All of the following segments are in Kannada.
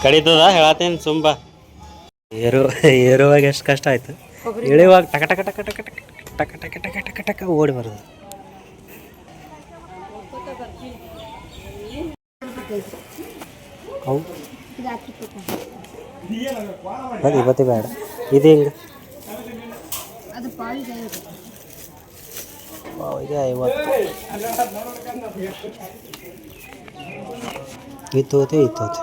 ಕಡಿತದ ಹೇಳತ್ತೇನು ಸುಂಬ ಏರುವಾಗ ಎಷ್ಟು ಕಷ್ಟ ಆಯ್ತು, ಇಳಿಯುವಾಗ ಟಕ ಟಕ ಟಕ ಟಕ ಟಕ ಟಕ ಟಕ ಟಕ ಟಕ ಟಕ ಓಡಿ ಬರೋದು. ಅವು ಅದು ಇವತ್ತೇ ಬೇಡ, ಇದು ಹಿಂಗೆ ಪಾವಿಗೆ 50 ಇತ್ತೋತೆ ಇತ್ತೋತೆ.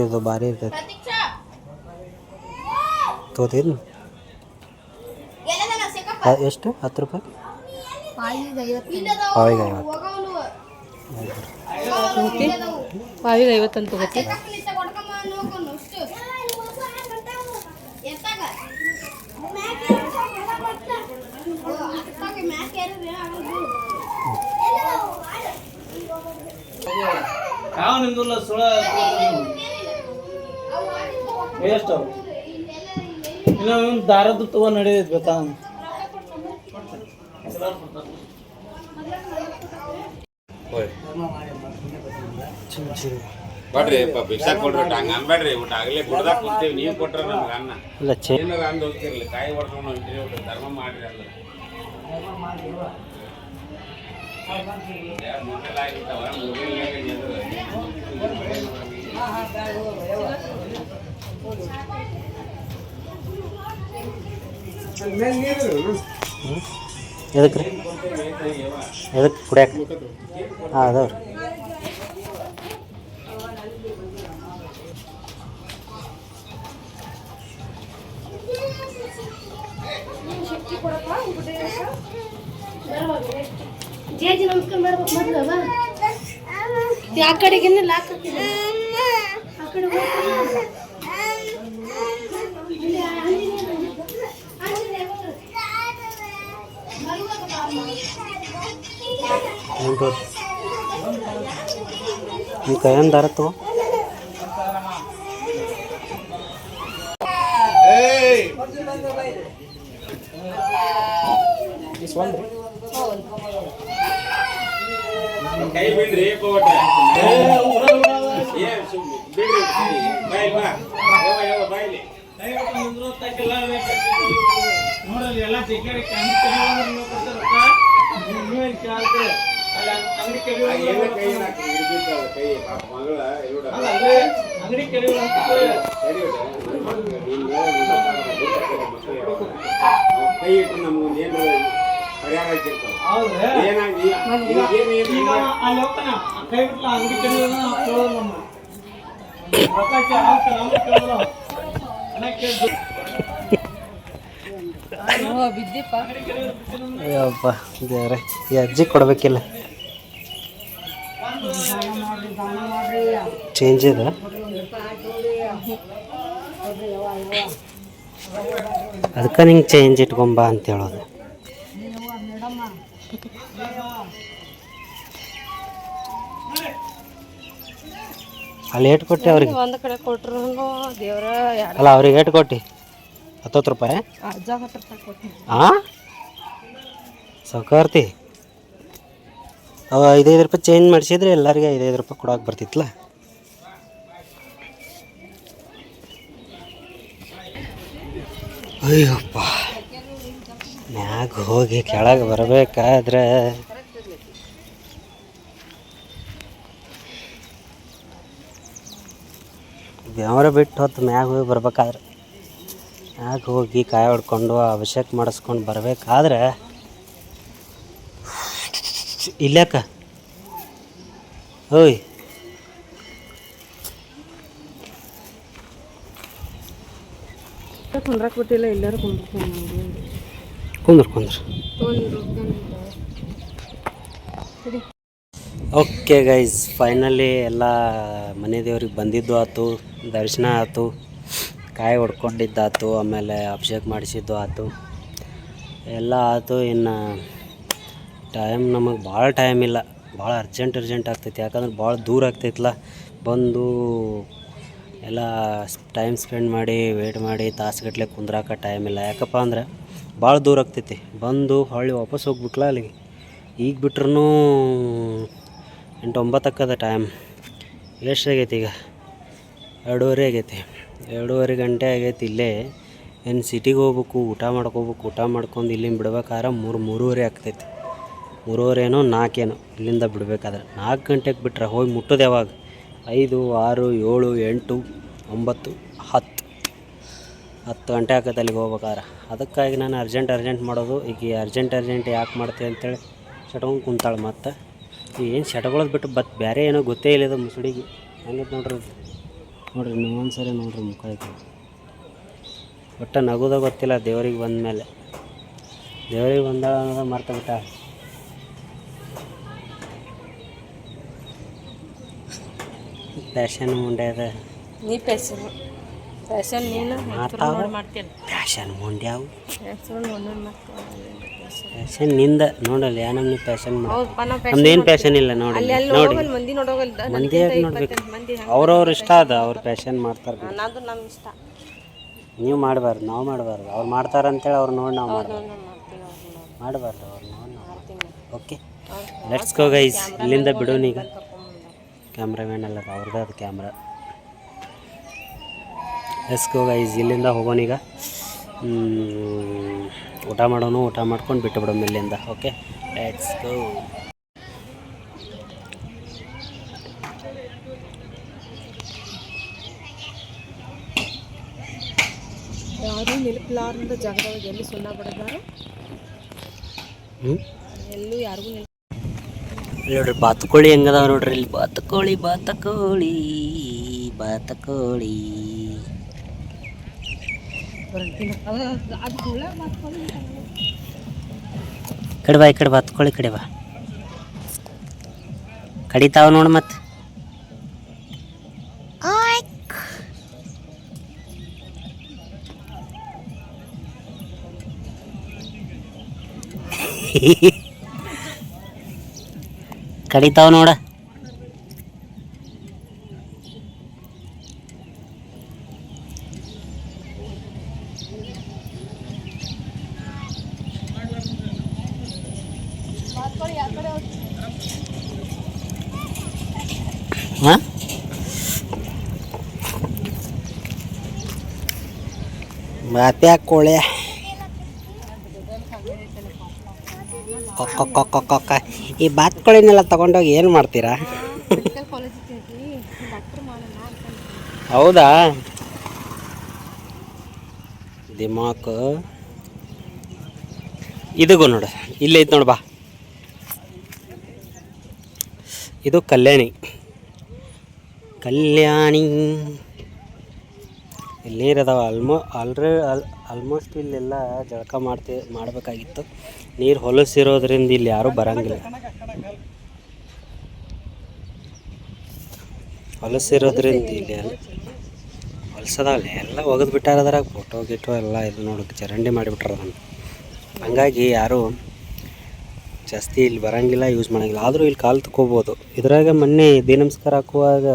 ಇದು ಭಾರಿ ಇರ್ತೈತಿ ತೋತಿದ್ನು. ಎಷ್ಟು 10 ರೂಪಾಯಿ ಪಾವಿಗೆ 50 ಅಂತ ತಗೋತಿ. ಯಾವ ನಿಮ್ದುಲ್ಲ ಸುಳ ಎಷ್ಟು ಇನ್ನು ದಾರದ್ದು ತಗೋ ನಡೆಯೈತೆ ಗೊತ್ತಾ. ಬಡ್ರಿ ಭಿಕ್ಷಾ ಕೊಡ್ರಿ ಹಂಗ ಅನ್ಬೇಡ್ರಿ. ಊಟ ಆಗಲೇ ಗುಡ್ದಾಗ ಕೂತೀವಿ, ನೀವು ಕೊಟ್ರೆ ನಮ್ಗೆ ಅನ್ನ ಏನಾರ ಅಂದ್ ಹೋಗ್ತಿರ್ಲಿ. ಕಾಯಿ ಹೊಡ್ಕೊಂಡು ಹೊಂಟಿರಿ, ಧರ್ಮ ಮಾಡ್ರಿ ಅಲ್ಲ ಮುಂದೆಲ್ಲಾಗಿರ್ತಾವ ಎದಕ್ಕೆ ರೀ ಎದಕ್ಕೆ ಕುಡಿಯಾಕ? ಹಾಂ ಅದಾವ್ರಿ. ಜೇಜಿ ನಮಸ್ಕಾರ ಮಾಡ್ಬೇಕು ಮೊದಲವ ಆ ಕಡೆಗೇನೆ ಲಾಕ್ ಹಾಕಿದೆ. ಆ ಕಡೆ ಈ ಕೈಯನ್ ದಾರ ತಗೋ. ಕೈ ಬಿಡ್ರಿ ಬಾಯ್ಲಿ ನೋಡ್ರಿ ಎಲ್ಲ ಟಿಕೆಟ್ ಅಂಗಡಿ ಕೆರೆ ಕೈ ಇಟ್ಟು ನಮ್ಗೊಂದು ಏನು ಪರಿಹಾರ ಆಗಿರ್ತಾವ. ಏನಾಗಿ ಅಲ್ಲಿ ಹೋಗ್ತಾನ ಕೈ ಬಿಟ್ಲ ಅಂಗಡಿ ಕೆರೆ ಅಯ್ಯಪ್ಪ ದೇವ್ರೆ, ಈ ಅಜ್ಜಿ ಕೊಡ್ಬೇಕಿಲ್ಲ. ಚೇಂಜ್ ಇದೆ. ಅದಕ್ಕೆ ನಿಂಗೆ ಚೇಂಜ್ ಇಟ್ಕೊಂಬ ಅಂತ ಹೇಳೋದು. ಅಲ್ಲಿ ಏಟು ಕೊಟ್ಟೆ ಅವ್ರಿಗೆ? ಒಂದು ಕಡೆ ಕೊಟ್ರು ದೇವ್ರ. ಅಲ್ಲ ಅವ್ರಿಗೆ ಏಟು ಕೊಟ್ಟು? 10 ರೂಪಾಯಿ. ಹಾಂ ಸೌಕಾರ್ತಿ ಅವ 5 ರೂಪಾಯಿ ಚೇಂಜ್ ಮಾಡಿಸಿದ್ರೆ ಎಲ್ಲರಿಗೆ 5 ರೂಪಾಯಿ ಕೊಡೋಕೆ ಬರ್ತಿತ್ತಲ್ಲ. ಅಯ್ಯಪ್ಪ ಮ್ಯಾಗ ಹೋಗಿ ಕೆಳಗೆ ಬರಬೇಕಾದ್ರೆ ಬೆವರ ಬಿಟ್ಟು ಹೊತ್ತು ಮ್ಯಾಗ ಹೋಗಿ ಬರ್ಬೇಕಾದ್ರೆ ಮ್ಯಾಗ ಹೋಗಿ ಕಾಯಿ ಹೊಡ್ಕೊಂಡು ಅಭಿಷೇಕ ಮಾಡಿಸ್ಕೊಂಡು ಬರಬೇಕಾದ್ರೆ ಇಲ್ಯಾಕ ಓಯ್ ಕುಂದ್ರಕ್ಕೆ ಬಿಟ್ಟಿಲ್ಲ. ಎಲ್ಲರೂ ಕುಂದ್ರ ಕುಂದ್ರ. ಓಕೆ ಗೈಸ್, ಫೈನಲಿ ಎಲ್ಲ ಮನೆ ದೇವ್ರಿಗೆ ಬಂದಿದ್ದು ಆಯ್ತು, ದರ್ಶನ ಆಯ್ತು, ಕಾಯಿ ಹೊಡ್ಕೊಂಡಿದ್ದಾಯ್ತು, ಆಮೇಲೆ ಅಭಿಷೇಕ ಮಾಡಿಸಿದ್ದು ಆಯ್ತು, ಎಲ್ಲ ಆಯ್ತು. ಇನ್ನು ಟೈಮ್ ನಮಗೆ ಭಾಳ ಟೈಮ್ ಇಲ್ಲ, ಭಾಳ ಅರ್ಜೆಂಟ್ ಆಗ್ತೈತಿ. ಯಾಕಂದ್ರೆ ಭಾಳ ದೂರ ಆಗ್ತೈತಲ್ಲ, ಬಂದು ಎಲ್ಲ ಟೈಮ್ ಸ್ಪೆಂಡ್ ಮಾಡಿ ವೇಟ್ ಮಾಡಿ ತಾಸುಗಟ್ಟಲೆ ಕುಂದ್ರಾಕ ಟೈಮ್ ಇಲ್ಲ. ಯಾಕಪ್ಪ ಅಂದ್ರೆ ಭಾಳ ದೂರ ಆಗ್ತೈತಿ. ಬಂದು ಹೊಳ್ಳಿ ವಾಪಸ್ ಹೋಗ್ಬಿಟ್ಲ ಅಲ್ಲಿಗೆ ಈಗ ಬಿಟ್ರೂ 8-9 ಅಕ್ಕದ ಟೈಮ್. ಎಷ್ಟಾಗೈತಿ ಈಗ? 2:30 ಆಗೈತಿ. 2:30 ಗಂಟೆ ಆಗೈತಿ. ಇಲ್ಲೇ ಏನು ಸಿಟಿಗೆ ಹೋಗ್ಬೇಕು, ಊಟ ಮಾಡ್ಕೋಬೇಕು. ಊಟ ಮಾಡ್ಕೊಂಡು ಇಲ್ಲಿಂದ ಬಿಡ್ಬೇಕಾದ್ರೆ 3-3:30 ಆಗ್ತೈತಿ. 3:30 4 ಇಲ್ಲಿಂದ ಬಿಡ್ಬೇಕಾದ್ರೆ 4 ಗಂಟೆಗೆ ಬಿಟ್ರೆ ಹೋಗಿ ಮುಟ್ಟೋದು ಯಾವಾಗ? 5, 6, 7, 8, 9, 10 ಗಂಟೆ ಆಕೈತೆ ಅಲ್ಲಿಗೆ ಹೋಗ್ಬೇಕಾದ್ರೆ. ಅದಕ್ಕಾಗಿ ನಾನು ಅರ್ಜೆಂಟ್ ಮಾಡೋದು. ಈಗ ಅರ್ಜೆಂಟ್ ಯಾಕೆ ಮಾಡ್ತೀವಿ ಅಂತೇಳಿ ಶಟ್ಕೊಂಡು ಕುಂತಾಳೆ. ಮತ್ತು ಏನು ಶಟ್ಕೊಳ್ಳೋದು ಬಿಟ್ಟು ಬೇರೆ ಏನೋ ಗೊತ್ತೇ ಇಲ್ಲ ಇದು ಮುಸುಡಿಗೆ. ಹಂಗೈತೆ ನೋಡ್ರಿ ನೀವು ಒಂದ್ಸರಿ ನೋಡ್ರಿ ಮುಖ ಐತೆ. ಒಟ್ಟು ನಗೋದ ಗೊತ್ತಿಲ್ಲ ದೇವ್ರಿಗೆ ಬಂದಮೇಲೆ. ದೇವ್ರಿಗೆ ಬಂದಾಳ ಅನ್ನೋದು ಮರ್ತು ಬಿಟ್ಟ. ಪ್ಯಾಷನ್ ಮುಂಡೆ ಅದ. ನೀ ಫ್ಯಾಷನ್ ನೀನು ಮಾಡ್ತೀನಿ. ಪ್ಯಾಷನ್ ಮುಂಡ್ಯಾವು ಪ್ಯಾಷನ್ ನಿಂದ ನೋಡಲ್ಲ. ಯಾ ನಮ್ಗೆ ಪ್ಯಾಷನ್ ನಮ್ದೇನು ಪ್ಯಾಷನ್ ಇಲ್ಲ. ನೋಡಿ ನೋಡಿ ಮಂದಿ ನೋಡೋಗಲ್ದ ಮಂದಿ ಯಾಕೆ ನೋಡ್ಬೇಕು? ಅವ್ರವ್ರು ಇಷ್ಟ ಅದ, ಅವ್ರು ಪ್ಯಾಷನ್ ಮಾಡ್ತಾರೆ. ಅದು ನಮ್ಮ ಇಷ್ಟ. ನೀವು ಮಾಡಬಾರ್ದು, ನಾವು ಮಾಡಬಾರ್ದು. ಅವ್ರು ಮಾಡ್ತಾರೆ ಅಂತೇಳಿ ಅವ್ರು ನೋಡಿ ನಾವು ಮಾಡಬಾರ್ದು. ಅವ್ರು ನೋಡಿ ನಾವು. Okay, let's go guys. ಇಲ್ಲಿಂದ ಬಿಡೋನೀಗ. ಕ್ಯಾಮ್ರಾಮ್ಯಾನ್ ಅಲ್ಲ, ಅವ್ರದ್ದು ಅದು ಕ್ಯಾಮ್ರಾ. ಲೆಟ್ಸ್ ಗೋ ಗೈಸ್, ಇಲ್ಲಿಂದ ಹೋಗೋಣೀಗ. ಊಟ ಮಾಡೋಣ. ಊಟ ಮಾಡ್ಕೊಂಡು ಬಿಟ್ಟು ಬಿಡೋಣ ಇಲ್ಲಿಂದ. Okay, let's go. ಯಾರು ನಿಲ್ಲಾರ್ದ ಜಾಗದಾಗ ಎಲ್ಲಿ ಸುಣ್ಣ ಬಡಿದಾರ, ಎಲ್ಲೂ ಯಾರಿಗೂ ನೋಡ್ರಿ ಬಾತುಕೋಳಿ ಹೆಂಗದಾವ ನೋಡ್ರಿ. ಇಲ್ಲಿ ಬಾತುಕೋಳಿ ಕಡೆ ಬಾ. ಈ ಕಡೆ ಬಾತುಕೋಳಿ ಕಡೆ ಬಾ. ಕಡಿತಾವ ನೋಡು. ಮತ್ತೆ ಕಡಿತಾವ ನೋಡ. ಹಾಂ, ಮಾತ್ಯಾ ಕೋಳೆ ಕೊಕ್ಕ. ಈ ಬಾತುಕೋಳಿನೆಲ್ಲ ತಗೊಂಡೋಗಿ ಏನು ಮಾಡ್ತೀರಾ? ಹೌದಾ? ದಿಮಾಕ್ ಇದಗೂ ನೋಡು. ಇಲ್ಲೈತೆ ನೋಡು, ಬಾ. ಇದು ಕಲ್ಯಾಣಿ. ಇಲ್ಲಿ ನೀರದಾವ. ಆಲ್ಮೋಸ್ಟ್ ಇಲ್ಲೆಲ್ಲ ಜಳಕ ಮಾಡಬೇಕಾಗಿತ್ತು. ನೀರು ಹೊಲಸಿರೋದ್ರಿಂದ ಇಲ್ಲಿ ಯಾರೂ ಬರಂಗಿಲ್ಲ. ಹೊಲಸಿರೋದ್ರಿಂದ ಇಲ್ಲಿ ಹೊಲಸದಾವಲ್ಲ ಎಲ್ಲ ಒಗೆದು ಬಿಟ್ಟಾರದ್ರಾಗ. ಫೋಟೋ ಗಿಟೋ ಎಲ್ಲ ಇದು ನೋಡಿ ಚರಂಡಿ ಮಾಡಿಬಿಟ್ರ ಅದನ್ನು. ಹಂಗಾಗಿ ಯಾರೂ ಜಾಸ್ತಿ ಇಲ್ಲಿ ಬರಂಗಿಲ್ಲ, ಯೂಸ್ ಮಾಡೋಂಗಿಲ್ಲ. ಆದರೂ ಇಲ್ಲಿ ಕಾಲು ತಗೋಬೋದು. ಇದ್ರಾಗ ಮೊನ್ನೆ ದಿ ನಮಸ್ಕಾರ ಹಾಕುವಾಗ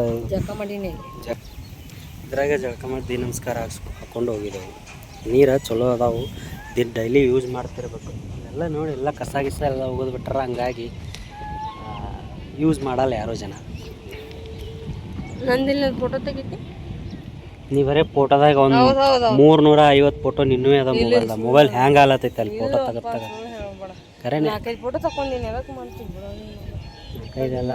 ಇದ್ರಾಗ ಜಳಕ ಮಾಡಿ ದಿ ನಮಸ್ಕಾರ ಹಾಕ್ಕೊಂಡು ಹೋಗಿದ್ದೆವು. ನೀರು ಚಲೋ ಅದಾವು. ಡೈಲಿ ಯೂಸ್ ಮಾಡ್ತಿರ್ಬೇಕು. ಎಲ್ಲ ನೋಡಿ ಎಲ್ಲ ಕಸ ಎಲ್ಲ ಹೋಗೋದು ಬಿಟ್ಟಾರ. ಹಂಗಾಗಿ ಯೂಸ್ ಮಾಡಲ್ಲ ಯಾರೋ ಜನ. ನಂದಿಲ್ಲ ಫೋಟೋ ತೆಗಿತಿ. ನೀ ಬರೀ ಫೋಟೋದಾಗ ಒಂದು 350 ಫೋಟೋ ನಿನ್ನವೇ ಅದ. ಮೊಬೈಲ್ ಹ್ಯಾಂಗ್ ಆಲತ್ತೈತೆ ಅಲ್ಲಿ ಫೋಟೋ ತೆಗೆದಾಗ. ಕರೆನೇ ಫೋಟೋ ತಗೊಂಡಿನಿ. ಯಾವಾಗ ಮಾಡ್ತೀನಿ ಇದೆಲ್ಲ.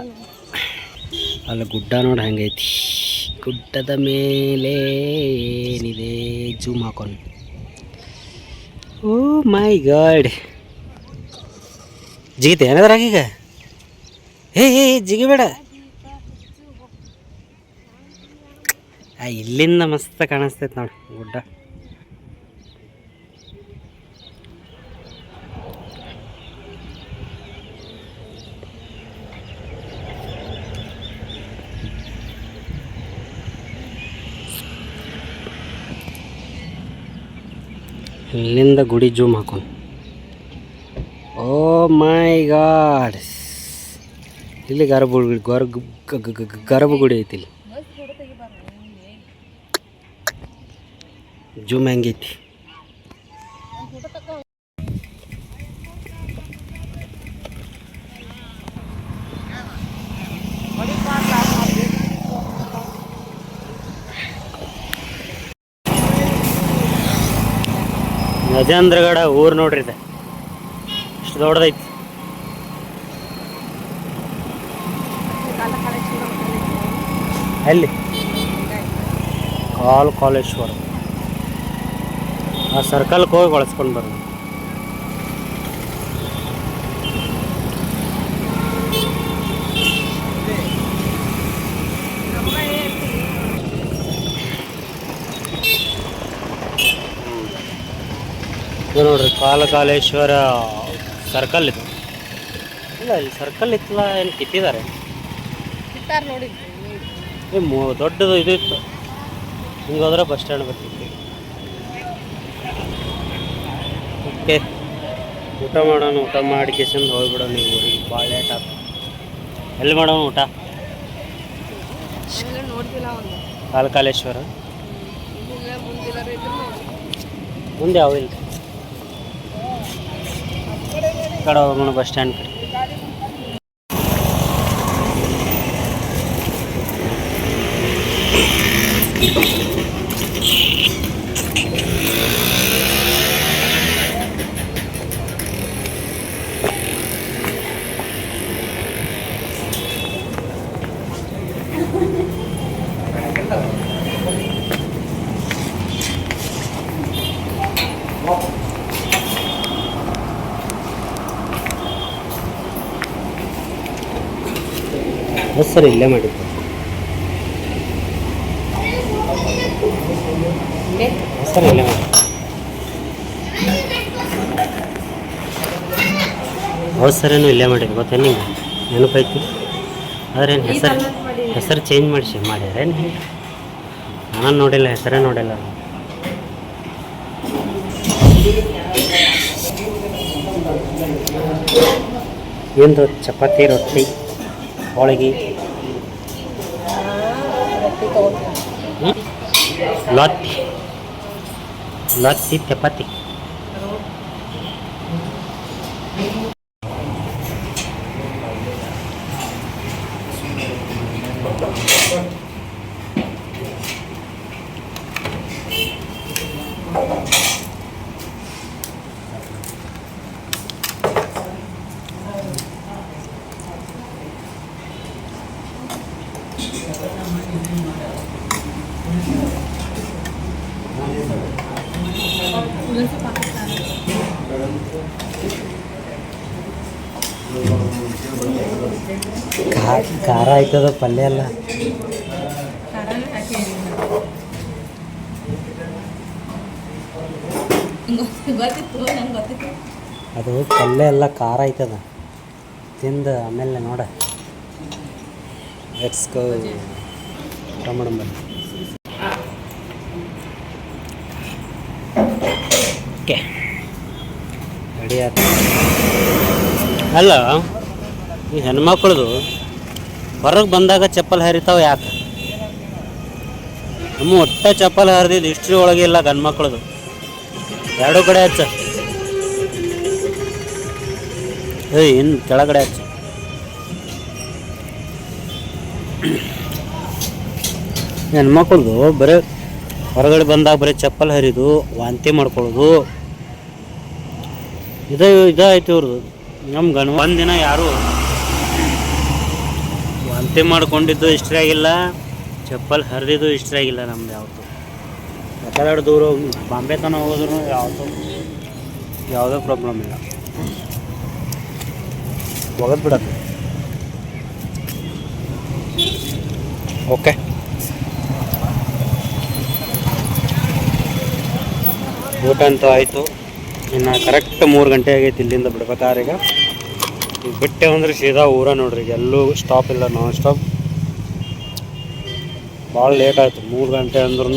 ಅಲ್ಲಿ ಗುಡ್ಡ ನೋಡಿ ಹೆಂಗೈತಿ. ಗುಡ್ಡದ ಮೇಲೆ ಏನಿದೆ? ಜೂಮ್ ಹಾಕೊಂಡು. ಓ ಮೈ ಗಾಡ್, ಜಿಗಿತೆ ಏನಾದ್ರಾಗ ಈಗ? ಜಿಗಿಬೇಡ. ಇಲ್ಲಿಂದ ಮಸ್ತ್ ಕಾಣಿಸ್ತೈತೆ ನೋಡಿ ಗುಡ್ಡ. ಇಲ್ಲಿಂದ ಗುಡಿ ಜೂಮ್ ಹಾಕೊಂಡು. ಓ ಮೈ ಗಾಡ್, ಇಲ್ಲಿ ಗರ್ಭಗುಡಿ ಐತಿ. ಇಲ್ಲಿ ಜೂಮ್ ಹೆಂಗೈತಿ? ಗಜೇಂದ್ರಗಡ ಊರು ನೋಡ್ರಿ ಇದೆ, ಇಷ್ಟು ದೊಡ್ಡದೈತಿ. ಎಲ್ಲಿ ಕಾಲೇಶ್ವರ ಆ ಸರ್ಕಲ್ಗೆ ಹೋಗಿ ಬಳಸ್ಕೊಂಡು ಬರೋದು. ಇದು ನೋಡ್ರಿ ಕಾಲೇಶ್ವರ ಸರ್ಕಲ್ ಇದು. ಇಲ್ಲ ಇಲ್ಲಿ ಸರ್ಕಲ್ ಇತ್ತಲ್ಲ, ಏನು ಕಿತ್ತಿದ್ದಾರೆ? ದೊಡ್ಡದು ಇದು ಇತ್ತು, ಹಿಂಗೆ ಹೋದ್ರೆ ಬಸ್ ಸ್ಟ್ಯಾಂಡ್ ಬರ್ತಿತ್ತು. ಓಕೆ, ಊಟ ಮಾಡೋಣ. ಊಟ ಮಾಡಿ ಕಿಶನ್ ಹೋಗ್ಬಿಡೋಣ. ನೀವು ಊರಿಗೆ ಭಾಳ ಲೇಟ್ ಆಯ್ತು. ಎಲ್ಲಿ ಮಾಡೋಣ ಊಟ? ಕಾಲೇಶ್ವರ ಮುಂದೆ ಯಾವ ಇಲ್ಲ, ಈ ಕಡೆ ಹೋಗೋಣ ಬಸ್ ಸ್ಟ್ಯಾಂಡ್ ಕಡೆ. ಸರ್ ಇಲ್ಲೇ ಮಾಡಿದ್ದು ಸರ್, ಇಲ್ಲೇ ಮಾಡಿ. ಹೌದು ಸರ್, ಏನು ಇಲ್ಲೇ ಮಾಡಿದ್ದು ಗೊತ್ತೇನು ನಿಂಗೆ? ನೆನಪೈತಿ. ಆದರೆ ಏನು ಹೆಸರು ಚೇಂಜ್ ಮಾಡ್ಯಾರೇನು? ನಾನು ನೋಡಿಲ್ಲ, ಹೆಸರೇ ನೋಡಿಲ್ಲ. ಏನು ಚಪಾತಿ, ರೊಟ್ಟಿ, ಹೋಳಿಗೆ, ಲತ್ತಿ ಚಪಾತಿ. ಖಾರ ಆಯ್ತದ, ಪಲ್ಯ ಅಲ್ಲ. ಅದು ಪಲ್ಯ ಎಲ್ಲ ಖಾರ ಆಯ್ತದ. ತಿಂದು ಆಮೇಲೆ ನೋಡ. ಲೆಟ್ಸ್ ಗೋ ಊಟ ಮಾಡೋಣ ಬನ್ನಿ. ಓಕೆ, ರೆಡಿ ಆಯ್ತು. ಅಲ್ಲ, ಈ ಹೆಣ್ಮಕ್ಳದು ಹೊರಗೆ ಬಂದಾಗ ಚಪ್ಪಲ್ ಹರಿತಾವ ಯಾಕೆ? ನಮ್ಮ ಒಟ್ಟ ಚಪ್ಪಲ್ ಹರಿದಿದ್ದು ಹಿಸ್ಟ್ರಿ ಒಳಗೆ ಇಲ್ಲ. ಗಂಡು ಮಕ್ಳದು ಎರಡೂ ಕಡೆ ಹಚ್ಚ, ಇನ್ನು ಕೆಳಗಡೆ ಹಚ್ಚ. ಹೆಣ್ಮಕ್ಳದು ಬರೀ ಹೊರಗಡೆ ಬಂದಾಗ ಬರೀ ಚಪ್ಪಲ್ ಹರಿದು ವಾಂತಿ ಮಾಡ್ಕೊಳ್ಳೋದು ಇದಾಯ್ತು ಇವ್ರದ್ದು. ನಮ್ಮ ಗಂಡು ಒಂದಿನ ಯಾರು ವಾಂತಿ ಮಾಡ್ಕೊಂಡಿದ್ದು ಹಿಸ್ಟ್ರಿ ಆಗಿಲ್ಲ, ಚಪ್ಪಲ್ ಹರಿದಿದ್ದು ಹಿಸ್ಟ್ರಿ ಆಗಿಲ್ಲ ನಮ್ದು ಯಾವತ್ತು. ಯಾಕಂದ್ರೆ ದೂರ ಬಾಂಬೆ ತನಕ ಹೋದ್ರೂ ಯಾವುದೋ ಪ್ರಾಬ್ಲಮ್ ಇಲ್ಲ. ಹೋಗೋದು ಬಿಡತ್ತೆ. ಓಕೆ, ಊಟ ಅಂತೂ ಆಯಿತು. ಇನ್ನು ಕರೆಕ್ಟ್ 3 ಗಂಟೆ ಆಗೈತಿ ಇಲ್ಲಿಂದ ಬಿಡ್ಬೇಕಾದ್ರೆ. ಈಗ ಬಿಟ್ಟೆ ಅಂದ್ರೆ ಸೀದಾ ಊರ ನೋಡ್ರಿ. ಈಗ ಎಲ್ಲೂ ಸ್ಟಾಪ್ ಇಲ್ಲ, ನಾನ್ ಸ್ಟಾಪ್. ಭಾಳ ಲೇಟ್ ಆಯಿತು. 3 ಗಂಟೆ ಅಂದ್ರೂ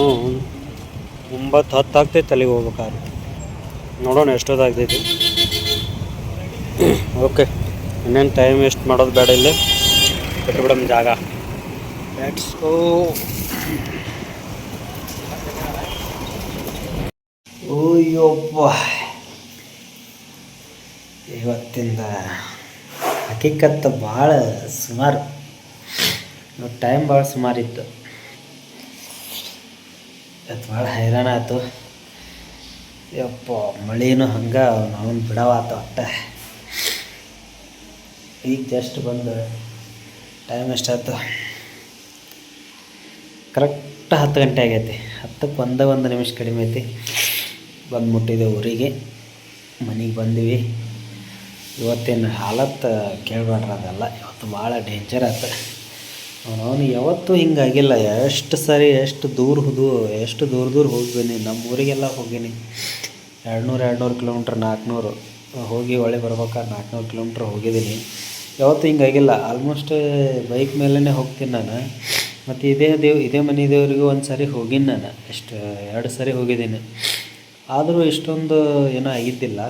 9-10 ಆಗ್ತೈತೆ ಅಲ್ಲಿಗೆ ಹೋಗ್ಬೇಕಾದ್ರೆ. ನೋಡೋಣ ಎಷ್ಟೊತ್ತಾಗ್ತೈತಿ. ಓಕೆ, ಇನ್ನೇನು ಟೈಮ್ ವೇಸ್ಟ್ ಮಾಡೋದು ಬೇಡ, ಇಲ್ಲಿ ಬಿಟ್ಬಿಡಮ್ ಜಾಗ. Let's go. ಓಯ್ಯಪ್ಪ, ಇವತ್ತಿಂದ ಹಕ್ಕಿಕತ್ತು ಭಾಳ ಸುಮಾರು ಟೈಮ್ ಭಾಳ ಸುಮಾರಿತ್ತು. ಇವತ್ತು ಭಾಳ ಹೈರಾಣ ಆಯಿತು. ಯಪ್ಪ ಮಳೆನೂ ಹಂಗೆ ನಾವು ಬಿಡವಾತ ಒಟ್ಟ. ಈಗ ಜಸ್ಟ್ ಬಂದು ಟೈಮ್ ಎಷ್ಟಾಯ್ತು, ಕರೆಕ್ಟ್ 10 ಗಂಟೆ ಆಗೈತಿ. 10ಕ್ಕೆ ಒಂದು ನಿಮಿಷ ಕಡಿಮೆ ಐತಿ. ಬಂದು ಮುಟ್ಟಿದೆ ಊರಿಗೆ, ಮನೆಗೆ ಬಂದೀವಿ. ಇವತ್ತೇನು ಹಾಲತ್ತು ಕೇಳಬೇಡ್ರ, ಅದೆಲ್ಲ ಇವತ್ತು ಭಾಳ ಡೇಂಜರ್ ಆಯ್ತು. ಅವನು ಯಾವತ್ತೂ ಹಿಂಗಾಗಿಲ್ಲ. ಎಷ್ಟು ದೂರ ಹೋಗ್ಬೀನಿ. ನಮ್ಮ ಊರಿಗೆಲ್ಲ ಹೋಗೀನಿ. 200 ಕಿಲೋಮೀಟ್ರ್, 400 ಹೋಗಿ ಒಳ್ಳೆ ಬರ್ಬೇಕಾದ್ರೆ 400 ಕಿಲೋಮೀಟ್ರ್ ಹೋಗಿದ್ದೀನಿ. ಯಾವತ್ತೂ ಹಿಂಗಾಗಿಲ್ಲ. ಆಲ್ಮೋಸ್ಟ್ ಬೈಕ್ ಮೇಲೇ ಹೋಗ್ತೀನಿ ನಾನು. ಮತ್ತು ಇದೇ ಮನೆ ದೇವರಿಗೂ ಒಂದು ಸಾರಿ ಹೋಗೀನಿ ನಾನು. 2 ಸಾರಿ ಹೋಗಿದ್ದೀನಿ. ಆದರೂ ಇಷ್ಟೊಂದು ಏನೂ ಆಗಿದ್ದಿಲ್ಲ.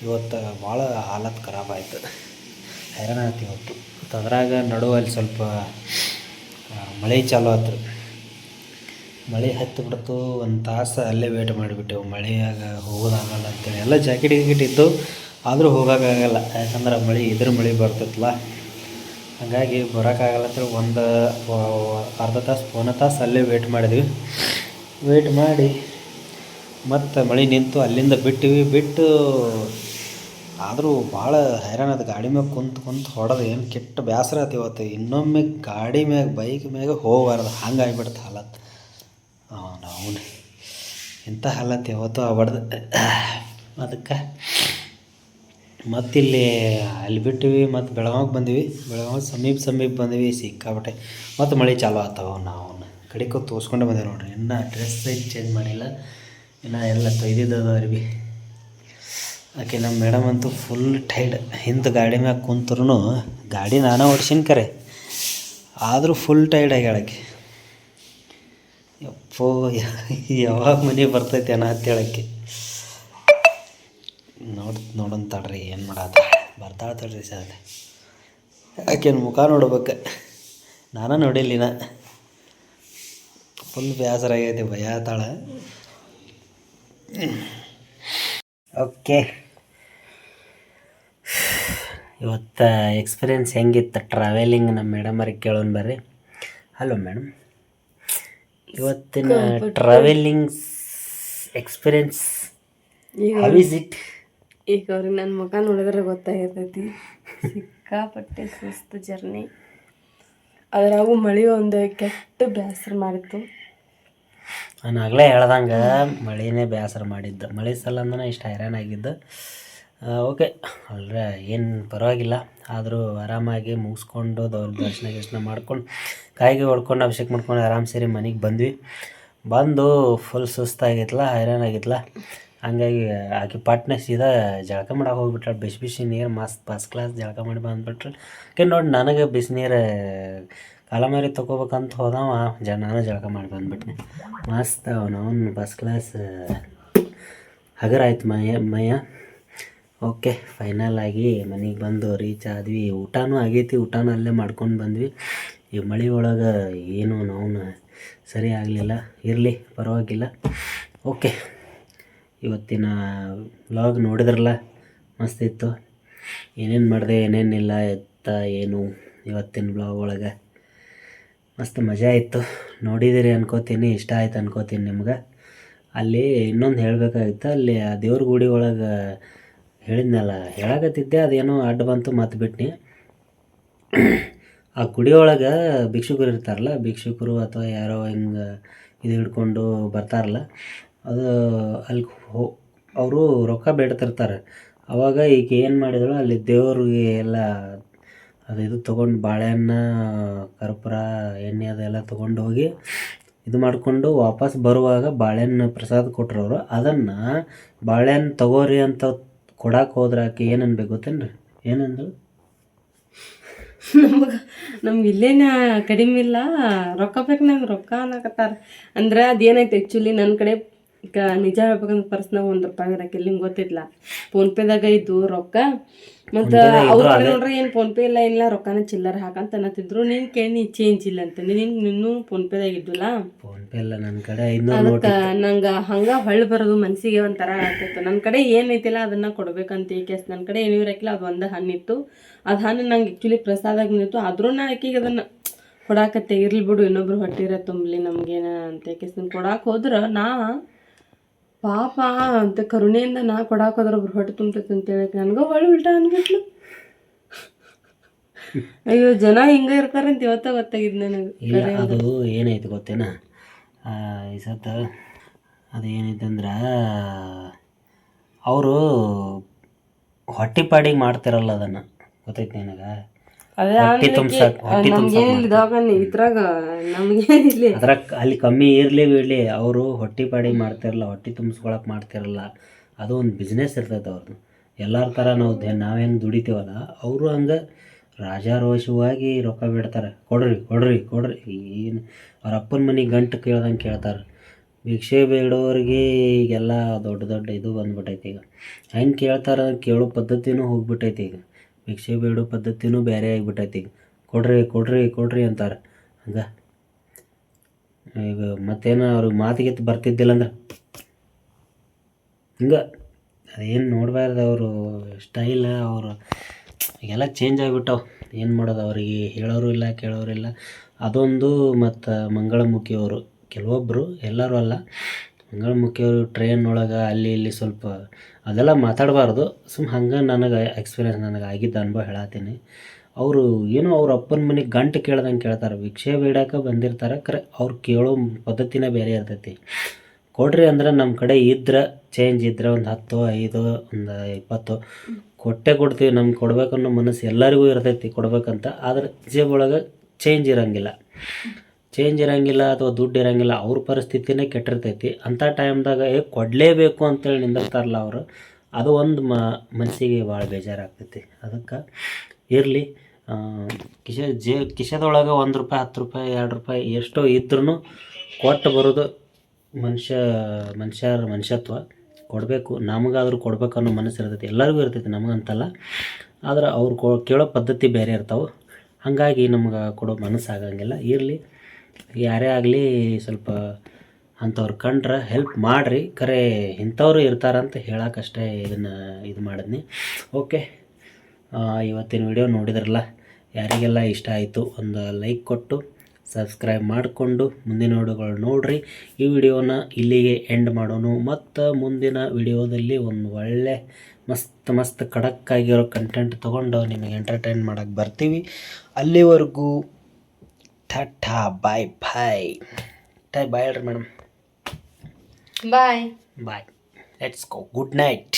ಇವತ್ತು ಭಾಳ ಹಾಲತ್ ಖರಾಬ್ ಆಯ್ತು, ಹೈರಾಣ ಆಯ್ತು ಇವತ್ತು. ಅದ್ರಾಗ ನಡುವಲ್ಲಿ ಸ್ವಲ್ಪ ಮಳೆ ಚಾಲು ಆಯ್ತು. ಮಳೆ ಹತ್ತಿ ಬಿಡ್ತು. 1 ತಾಸು ಅಲ್ಲೇ ವೇಟ್ ಮಾಡಿಬಿಟ್ಟೆವು. ಮಳೆಯಾಗ ಹೋಗೋದಾಗಲ್ಲ ಅಂತೇಳಿ ಎಲ್ಲ ಜಾಕೆಟ್ ಇತ್ತು, ಆದರೂ ಹೋಗೋಕ್ಕಾಗಲ್ಲ. ಯಾಕಂದ್ರೆ ಮಳೆ ಬರ್ತೈತಲ್ಲ, ಹಾಗಾಗಿ ಬರೋಕ್ಕಾಗಲ್ಲ ಅಂತೇಳಿ ಒಂದು ಅರ್ಧ ತಾಸು, ಪೌನ ತಾಸು ಅಲ್ಲೇ ವೇಟ್ ಮಾಡಿದ್ವಿ. ವೇಟ್ ಮಾಡಿ ಮತ್ತು ಮಳೆ ನಿಂತು ಅಲ್ಲಿಂದ ಬಿಟ್ಟು ಆದರೂ ಭಾಳ ಹೈರಾಣ ಅದು. ಗಾಡಿ ಮ್ಯಾಗ ಕುಂತು ಹೊಡೆದು ಏನು ಕೆಟ್ಟ ಬೇಸರ ಆಯ್ತು ಇವತ್ತು. ಇನ್ನೊಮ್ಮೆ ಗಾಡಿ ಮ್ಯಾಗ ಬೈಕ್ ಮ್ಯಾಗ ಹೋಗಬಾರ್ದು, ಹಂಗೆ ಆಗಿಬಿಡ್ತು ಹಾಲತ್ತು. ನಾವು ಇಂಥ ಹಾಲತ್ತು ಯಾವತ್ತೂ ಆಗ್ಬಾರ್ದು. ಅದಕ್ಕೆ ಮತ್ತಿಲ್ಲಿ ಅಲ್ಲಿ ಬಿಟ್ಟಿವಿ. ಮತ್ತು ಬೆಳಗಾವಿಗೆ ಬಂದೀವಿ. ಬೆಳಗಾವಿ ಸಮೀಪ ಬಂದೀವಿ. ಸಿಕ್ಕಾಬಿಟ್ಟೆ ಮತ್ತು ಮಳೆ ಚಾಲು ಆಗ್ತಾವೆ. ನಾವು ಕಡೆಗೆ ತೋರಿಸ್ಕೊಂಡೆ ಬಂದೇವೆ ನೋಡಿರಿ. ಇನ್ನೂ ಡ್ರೆಸ್ ಚೇಂಜ್ ಮಾಡಿಲ್ಲ, ಇನ್ನು ಎಲ್ಲ ತೊಯ್ದಿದ್ದದ ಅರ್ಬಿ. ಆಕೆ ನಮ್ಮ ಮೇಡಮ್ ಅಂತೂ ಫುಲ್ ಟೈರ್ಡ್. ಹಿಂದೆ ಗಾಡಿ ಮ್ಯಾಗ ಕುಂತ್ರು, ಗಾಡಿ ನಾನೇ ಓಡಿಸಿನ ಕರೆ, ಆದರೂ ಫುಲ್ ಟೈರ್ಡ್ ಆಗ್ಯಾಳಕ್ಕೆ. ಯಪ್ಪೋ ಯಾವಾಗ ಮನೆ ಬರ್ತೈತೆ ಏನೋ ಅಂತೇಳಕ್ಕೆ. ನೋಡೋಣ ತಡ್ರಿ, ಏನು ಮಾಡತ್ತ ಬರ್ತಾಳೆ ತಡ್ರಿ ಸರ್. ಆಕೆನ ಮುಖ ನೋಡ್ಬೇಕು, ನಾನು ನೋಡಿಲ್ಲಿನ. ಫುಲ್ ಬೇಸರ ಆಗೈತಿ, ಭಯತಾಳೆ. ಓಕೆ, ಇವತ್ತು ಎಕ್ಸ್ಪೀರಿಯೆನ್ಸ್ ಹೆಂಗಿತ್ತು ಟ್ರಾವೆಲಿಂಗ್ ನಮ್ಮ ಮೇಡಮ್ ಅವ್ರಿಗೆ ಕೇಳೋಣ ಬರ್ರಿ. ಹಲೋ ಮೇಡಮ್, ಇವತ್ತಿನ travelling experience how is it? ಈಗ ಅವ್ರಿಗೆ ನನ್ನ ಮುಖ ನೋಡಿದ್ರೆ ಗೊತ್ತಾಗಿರ್ತೈತಿ. ಸಿಕ್ಕಾಪಟ್ಟೆ ಸುಸ್ತು ಜರ್ನಿ, ಅದ್ರಾಗೂ ಮಳೆ ಒಂದು ಕೆಟ್ಟ ಬೇಸರ ಮಾಡಿತ್ತು. ನಾನು ಆಗಲೇ ಹೇಳ್ದಂಗೆ ಮಳೆನೇ ಬೇಸರ ಮಾಡಿದ್ದು. ಮಳೆ ಸಲಂದನೇ ಇಷ್ಟು ಹೈರಾಣ ಆಗಿದ್ದು. ಓಕೆ ಅಲ್ರೆ ಏನು ಪರವಾಗಿಲ್ಲ. ಆದರೂ ಆರಾಮಾಗಿ ಮುಗಿಸ್ಕೊಂಡು ದರ್ಶನ ಮಾಡ್ಕೊಂಡು ಕಾಯಿಗೆ ಹೊಡ್ಕೊಂಡು ಅಭಿಷೇಕ ಮಾಡ್ಕೊಂಡು ಆರಾಮ್ ಸೇರಿ ಮನೆಗೆ ಬಂದು ಫುಲ್ ಸುಸ್ತಾಗಿತ್ತಲ್ಲ, ಹೈರಾಣ ಆಗಿತ್ತಲ್ಲ. ಹಂಗಾಗಿ ಆಕೆ ಪಾಟ್ನೆ ಸೀದಾ ಜಳಕ ಮಾಡಕ್ಕೆ ಹೋಗ್ಬಿಟ್ರೆ, ಬಿಸಿ ನೀರು ಮಸ್ತ್ ಫಸ್ಟ್ ಕ್ಲಾಸ್ ಜಳಕ ಮಾಡಿ ಬಂದುಬಿಟ್ರೆ. ನೋಡಿ ನನಗೆ ಬಿಸಿನೀರು ಕಾಲಮಾರಿ ತೊಗೋಬೇಕಂತ ಹೋದವ ನಾನು ಜಳಕ ಮಾಡಿ ಬಂದುಬಿಟ್ನೆ. ಮಸ್ತ್ ಅವನು ಫಸ್ಟ್ ಕ್ಲಾಸ್ ಹಗರಾಯ್ತು ಮೈಯ. ಓಕೆ, ಫೈನಲ್ ಆಗಿ ಮನೆಗೆ ಬಂದು ರೀಚ್ ಆದ್ವಿ. ಊಟನೂ ಆಗೈತಿ, ಊಟನೂ ಅಲ್ಲೇ ಮಾಡ್ಕೊಂಡು ಬಂದ್ವಿ. ಈ ಮಳೆ ಒಳಗೆ ಏನೂ ನಾವು ಸರಿ ಆಗಲಿಲ್ಲ, ಇರಲಿ ಪರವಾಗಿಲ್ಲ. ಓಕೆ, ಇವತ್ತಿನ ವ್ಲಾಗ್ ನೋಡಿದ್ರಲ್ಲ, ಮಸ್ತ್ ಇತ್ತು. ಏನೇನು ಮಾಡಿದೆ ಏನೇನಿಲ್ಲ ಏನು ಇವತ್ತಿನ ವ್ಲಾಗ್ ಒಳಗೆ ಮಸ್ತ್ ಮಜಾ ಇತ್ತು. ನೋಡಿದಿರಿ ಅನ್ಕೋತೀನಿ, ಇಷ್ಟ ಆಯ್ತು ಅನ್ಕೋತೀನಿ ನಿಮ್ಗೆ. ಅಲ್ಲಿ ಇನ್ನೊಂದು ಹೇಳಬೇಕಾಗಿತ್ತು, ಅಲ್ಲಿ ಆ ದೇವ್ರ ಗುಡಿ ಒಳಗೆ ಹೇಳಿದ್ನಲ್ಲ, ಹೇಳಕತ್ತಿದ್ದೆ, ಅದೇನೋ ಅಡ್ಡ ಬಂತು ಮತ್ತೆ ಬಿಟ್ನಿ. ಆ ಗುಡಿ ಒಳಗೆ ಭಿಕ್ಷುಕರು ಇರ್ತಾರಲ್ಲ, ಭಿಕ್ಷುಕರು ಅಥವಾ ಯಾರೋ ಹಿಂಗೆ ಇದು ಹಿಡ್ಕೊಂಡು ಬರ್ತಾರಲ್ಲ, ಅದು ಅಲ್ಲಿ ಅವರು ರೊಕ್ಕ ಬೇಡ್ತಿರ್ತಾರೆ. ಅವಾಗ ಈಗ ಏನು ಮಾಡಿದಳು, ಅಲ್ಲಿ ದೇವ್ರಿಗೆ ಎಲ್ಲ ಅದು ತೊಗೊಂಡು ಬಾಳೆಹಣ್ಣು, ಕರ್ಪೂರ, ಎಣ್ಣೆ ಅದೆಲ್ಲ ತೊಗೊಂಡು ಹೋಗಿ ಇದು ಮಾಡಿಕೊಂಡು ವಾಪಸ್ ಬರುವಾಗ ಬಾಳೆಹಣ್ಣು ಪ್ರಸಾದ ಕೊಟ್ಟರು ಅವರು. ಅದನ್ನು ಬಾಳೆಹಣ್ಣು ತಗೋರಿ ಅಂತ ಕೊಡಕ್ಕೆ ಹೋದ್ರೆ ಆಕೆ ಏನು ಅನ್ಬೇಕು ಗೊತ್ತೇನ್ರಿ? ಏನಂದ್ರು, ನಮ್ಗೆ ಇಲ್ಲೇನ ಕಡಿಮೆ ಇಲ್ಲ, ರೊಕ್ಕ ಬೇಕು ನಂಗೆ ರೊಕ್ಕ ಅನ್ನಕತ್ತಾರ. ಅಂದ್ರೆ ಅದೇನೈತೆ ಆ್ಯಕ್ಚುಲಿ ನನ್ನ ಕಡೆ ನಿಜ ಹೇಳ್ಬೇಕಂದ್ರೆ ಪರ್ಸ್ನಾಗ ₹1 ಇರಕ್ಕೆ ನಿಮ್ಗೆ ಗೊತ್ತಿಲ್ಲ. ಫೋನ್ಪೇದಾಗ ಇದ್ದು ರೊಕ್ಕ, ಮತ್ತು ಅವ್ರು ನೋಡ್ರಿ ಏನು ಫೋನ್ಪೇ ಇಲ್ಲ ರೊಕ್ಕನ ಚಿಲ್ಲರ್ ಹಾಕಂತ ಅನ್ನತ್ತಿದ್ರು. ನೀನು ಕೇಳಿ ಚೇಂಜ್ ಇಲ್ಲ ಅಂತ, ನೀನು ಫೋನ್ಪೇದಾಗ ಇದ್ದಿಲ್ಲ. ಫೋನ್ಪೇ ಇಲ್ಲ ನನ್ನ ಕಡೆ. ಅದಕ್ಕೆ ನಂಗೆ ಹಂಗೆ ಹೊಳ್ಳಿ ಬರೋದು ಮನಸ್ಸಿಗೆ ಒಂಥರ ಆಗ್ತಿತ್ತು. ನನ್ನ ಕಡೆ ಏನೈತಿಲ್ಲ ಅದನ್ನು ಕೊಡ್ಬೇಕಂತ ಕೇಸ್ ನನ್ನ ಕಡೆ ಏನೂ ಇರಕ್ಕಿಲ್ಲ. ಅದು ಒಂದು ಹಣ್ಣಿತ್ತು, ಅದು ಹಣ್ಣು ನಂಗೆ ಆ್ಯಕ್ಚುಲಿ ಪ್ರಸಾದಾಗ ನಿಂತು. ಆದರೂ ನಾ ಆಕೆಗೆ ಅದನ್ನು ಕೊಡಾಕತ್ತೆ, ಇರ್ಲಿ ಬಿಡು ಇನ್ನೊಬ್ರು ಹೊಟ್ಟಿರ ತುಂಬಲಿ ನಮಗೇನ ಅಂತ ಕೇಸ್ ನಾನು ಕೊಡಕ್ಕೆ ಹೋದ್ರೆ, ನಾ ಪಾಪ ಅಂತ ಕರುಣೆಯಿಂದ ನಾ ಕೊಡಾಕೋದ್ರ ಒಬ್ರು ಹೊಟ್ಟೆ ತುಂಬ್ತೈತೆ ಅಂತ ಹೇಳಕ್ಕೆ ನನಗೂ ಹೊಳ್ಳಿ ಉಲ್ಟಾ ಅನ್ಬಿಟ್ಲು. ಅಯ್ಯೋ ಜನ ಹಿಂಗೆ ಇರ್ತಾರಂತ ಇವತ್ತ ಗೊತ್ತಾಗಿದ್ದು ನನಗೆ. ಇಲ್ಲ ಅದು ಏನೈತೆ ಗೊತ್ತೇನ, ಈ ಸತ ಅದು ಏನೈತೆ ಅಂದ್ರೆ ಅವರು ಹೊಟ್ಟಿಪಾಡಿಗೆ ಮಾಡ್ತಿರಲ್ಲ ಅದನ್ನು, ಗೊತ್ತೈತೆ ನಿನಗೆ. ಅದೇ ಹೊಟ್ಟೆ ತುಂಬ್ಸಕ್ಕೆ ನಮ್ಗೇನಿಲ್ಲ ದವಾಖಾನೆ ಇದ್ರಾಗ ನಮ್ಗೇನಿಲ್ಲ. ಅದ್ರಾಗ ಅಲ್ಲಿ ಕಮ್ಮಿ ಇರಲಿ ಬಿಡಲಿ, ಅವರು ಹೊಟ್ಟಿಪಾಡಿಗೆ ಮಾಡ್ತಿರಲ್ಲ, ಹೊಟ್ಟೆ ತುಂಬಿಸ್ಕೊಳಕ್ಕೆ ಮಾಡ್ತಿರಲ್ಲ. ಅದು ಒಂದು ಬಿಸ್ನೆಸ್ ಇರ್ತೈತೆ ಅವ್ರದ್ದು. ಎಲ್ಲರ ಥರ ನಾವು ಹೆಂಗೆ ದುಡಿತೀವಲ್ಲ, ಅವರು ಹಂಗೆ ರಾಜಾರೋಷವಾಗಿ ರೊಕ್ಕ ಬಿಡ್ತಾರೆ. ಕೊಡ್ರಿ ಕೊಡ್ರಿ ಕೊಡ್ರಿ, ಏನು ಅವ್ರ ಅಪ್ಪನ ಮನೆಗೆ ಗಂಟು ಕೇಳ್ದಂಗೆ ಕೇಳ್ತಾರೆ. ಭಿಕ್ಷೆ ಬೇಡೋರಿಗೆ ಈಗೆಲ್ಲ ದೊಡ್ಡ ದೊಡ್ಡ ಇದು ಬಂದ್ಬಿಟ್ಟೈತೆ. ಈಗ ಹೆಂಗೆ ಕೇಳ್ತಾರೆ ಕೇಳೋ ಪದ್ಧತಿನೂ ಹೋಗ್ಬಿಟ್ಟೈತೆ. ಈಗ ಭಿಕ್ಷೆ ಬೇಡೋ ಪದ್ಧತಿನೂ ಬೇರೆ ಆಗಿಬಿಟ್ಟೈತೆ. ಈಗ ಕೊಡ್ರಿ ಕೊಡ್ರಿ ಕೊಡ್ರಿ ಅಂತಾರೆ. ಹಂಗೆ ಈಗ ಮತ್ತೇನು ಅವ್ರಿಗೆ ಮಾತಿಗೆ ಬರ್ತಿದ್ದಿಲ್ಲ ಅಂದ್ರೆ ಹಿಂಗೆ ಅದೇನು ನೋಡಬಾರ್ದು. ಅವರು ಸ್ಟೈಲ ಅವರು ಈಗೆಲ್ಲ ಚೇಂಜ್ ಆಗಿಬಿಟ್ಟವು. ಏನು ಮಾಡೋದು, ಅವರಿಗೆ ಹೇಳೋರು ಇಲ್ಲ ಕೇಳೋರು ಇಲ್ಲ. ಅದೊಂದು ಮತ್ತು ಮಂಗಳಮುಖಿಯವರು ಕೆಲವೊಬ್ಬರು, ಎಲ್ಲರೂ ಅಲ್ಲ, ಮಂಗಳಮುಖಿಯವರು ಟ್ರೈನ್ ಒಳಗೆ ಅಲ್ಲಿ ಇಲ್ಲಿ ಸ್ವಲ್ಪ ಅದೆಲ್ಲ ಮಾತಾಡಬಾರ್ದು. ಹಂಗೆ ನನಗೆ ಎಕ್ಸ್ಪೀರಿಯೆನ್ಸ್ ನನಗೆ ಆಗಿದ್ದ ಅನುಭವ ಹೇಳತ್ತೀನಿ. ಅವರು ಏನೋ ಅವ್ರ ಅಪ್ಪನ ಮನೆಗೆ ಗಂಟು ಕೇಳ್ದಂಗೆ ಕೇಳ್ತಾರೆ. ಭಿಕ್ಷೆ ಬೇಡಕ್ಕೆ ಬಂದಿರ್ತಾರೆ, ಖರೆ ಅವ್ರು ಕೇಳೋ ಪದ್ಧತಿನೇ ಬೇರೆ ಇರ್ತೈತಿ. ಕೊಡ್ರಿ ಅಂದ್ರೆ ನಮ್ಮ ಕಡೆ ಇದ್ರೆ, ಚೇಂಜ್ ಇದ್ದರೆ ಒಂದು 10, 5, ಒಂದು 20 ಕೊಟ್ಟೆ ಕೊಡ್ತೀವಿ. ನಮ್ಗೆ ಕೊಡ್ಬೇಕನ್ನೋ ಮನಸ್ಸು ಎಲ್ಲರಿಗೂ ಇರ್ತೈತಿ ಕೊಡ್ಬೇಕಂತ. ಆದರೆ ಜೇಬೊಳಗೆ ಚೇಂಜ್ ಇರೋಂಗಿಲ್ಲ ಅಥವಾ ದುಡ್ಡು ಇರೋಂಗಿಲ್ಲ. ಅವ್ರ ಪರಿಸ್ಥಿತಿನೇ ಕೆಟ್ಟಿರ್ತೈತಿ. ಅಂಥ ಟೈಮ್ದಾಗ ಕೊಡಲೇಬೇಕು ಅಂತೇಳಿ ನಿಂದಿರ್ತಾರಲ್ಲ ಅವರು, ಅದು ಒಂದು ಮನಸ್ಸಿಗೆ ಭಾಳ ಬೇಜಾರಾಗ್ತೈತಿ. ಅದಕ್ಕೆ ಇರಲಿ, ಕಿಶೆದೊಳಗೆ ₹1, ₹10, ₹2 ಎಷ್ಟೋ ಇದ್ರೂ ಕೊಟ್ಟು ಬರೋದು ಮನುಷ್ಯರ ಮನುಷ್ಯತ್ವ. ಕೊಡಬೇಕು, ನಮಗಾದ್ರೂ ಕೊಡ್ಬೇಕು ಅನ್ನೋ ಮನಸ್ಸು ಇರ್ತೈತಿ. ಎಲ್ಲರಿಗೂ ಇರ್ತೈತಿ, ನಮಗಂತಲ್ಲ. ಆದ್ರೆ ಅವ್ರು ಕೇಳೋ ಪದ್ಧತಿ ಬೇರೆ ಇರ್ತಾವೆ. ಹಾಗಾಗಿ ನಮ್ಗೆ ಕೊಡೋ ಮನಸ್ಸಾಗಂಗಿಲ್ಲ. ಇರಲಿ, ಯಾರೇ ಆಗಲಿ ಸ್ವಲ್ಪ ಅಂಥವ್ರು ಕಂಡ್ರೆ ಹೆಲ್ಪ್ ಮಾಡಿರಿ. ಖರೆ ಇಂಥವ್ರು ಇರ್ತಾರಂತ ಹೇಳೋಕ್ಕಷ್ಟೇ ಇದನ್ನು ಇದು ಮಾಡಿದ್ನಿ. ಓಕೆ, ಇವತ್ತಿನ ವಿಡಿಯೋ ನೋಡಿದ್ರಲ್ಲ, ಯಾರಿಗೆಲ್ಲ ಇಷ್ಟ ಆಯಿತು ಒಂದು ಲೈಕ್ ಕೊಟ್ಟು ಸಬ್ಸ್ಕ್ರೈಬ್ ಮಾಡಿಕೊಂಡು ಮುಂದಿನ ವಿಡಿಯೋಗಳು ನೋಡಿರಿ. ಈ ವಿಡಿಯೋನ ಇಲ್ಲಿಗೆ ಎಂಡ್ ಮಾಡೋಣ. ಮತ್ತು ಮುಂದಿನ ವಿಡಿಯೋದಲ್ಲಿ ಒಂದು ಒಳ್ಳೆ ಮಸ್ತ್ ಖಡಕ್ಕಾಗಿರೋ ಕಂಟೆಂಟ್ ತೊಗೊಂಡು ನಿಮಗೆ ಎಂಟರ್ಟೈನ್ ಮಾಡೋಕ್ಕೆ ಬರ್ತೀವಿ. ಅಲ್ಲಿವರೆಗೂ ಟಾಟಾ, ಬಾಯ್ ಬಾಯ್. ಬಾಯ್ ಹೇಳ್ರಿ madam. Bye. Let's go. Good night.